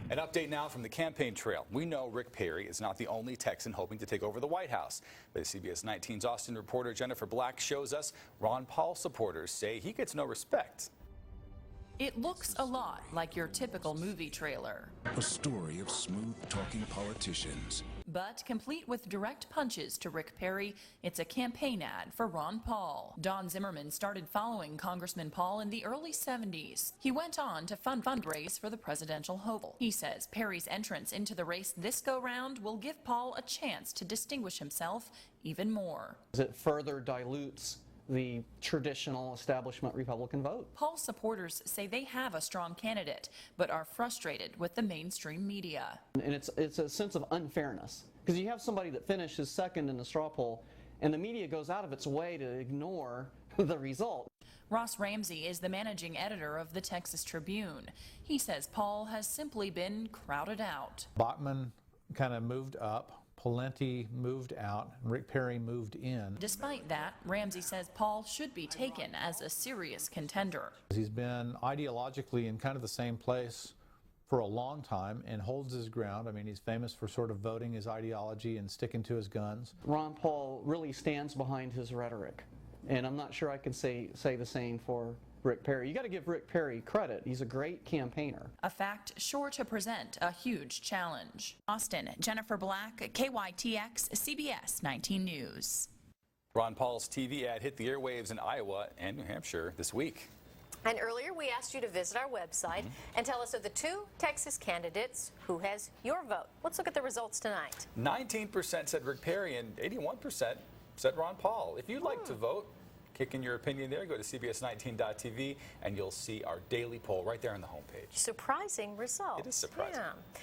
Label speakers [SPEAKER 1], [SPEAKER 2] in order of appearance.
[SPEAKER 1] An update now from the campaign trail. We know Rick Perry is not the only Texan hoping to take over the White House. But CBS 19's Austin reporter Jennifer Black shows us Ron Paul supporters say he gets no respect.
[SPEAKER 2] It looks a lot like your typical movie trailer.
[SPEAKER 3] A story of smooth-talking politicians.
[SPEAKER 2] But complete with direct punches to Rick Perry, it's a campaign ad for Ron Paul. Don Zimmerman started following Congressman Paul in the early 70s. He went on to fundraise for the presidential hopeful. He says Perry's entrance into the race this go-round will give Paul a chance to distinguish himself even more.
[SPEAKER 4] It further dilutes the traditional establishment Republican vote.
[SPEAKER 2] Paul's supporters say they have a strong candidate, but are frustrated with the mainstream media.
[SPEAKER 4] And it's a sense of unfairness, because you have somebody that finishes second in the straw poll, and the media goes out of its way to ignore the result.
[SPEAKER 2] Ross Ramsey is the managing editor of the Texas Tribune. He says Paul has simply been crowded out.
[SPEAKER 5] Bachmann kind of moved up. Pawlenty moved out, Rick Perry moved in.
[SPEAKER 2] Despite that, Ramsey says Paul should be taken as a serious contender.
[SPEAKER 5] He's been ideologically in kind of the same place for a long time and holds his ground. I mean, he's famous for sort of voting his ideology and sticking to his guns.
[SPEAKER 4] Ron Paul really stands behind his rhetoric, and I'm not sure I can say the same for Rick Perry. You got to give Rick Perry credit. He's a great campaigner.
[SPEAKER 2] A fact sure to present a huge challenge. Austin, Jennifer Black, KYTX, CBS 19 News.
[SPEAKER 1] Ron Paul's TV ad hit the airwaves in Iowa and New Hampshire this week.
[SPEAKER 6] And earlier we asked you to visit our website and tell us of the two Texas candidates who has your vote. Let's look at the results tonight.
[SPEAKER 1] 19% said Rick Perry and 81% said Ron Paul. If you'd like to vote, kick in your opinion there. Go to CBS19.tv and you'll see our daily poll right there on the homepage.
[SPEAKER 6] Surprising results.
[SPEAKER 1] It is surprising.
[SPEAKER 6] Yeah.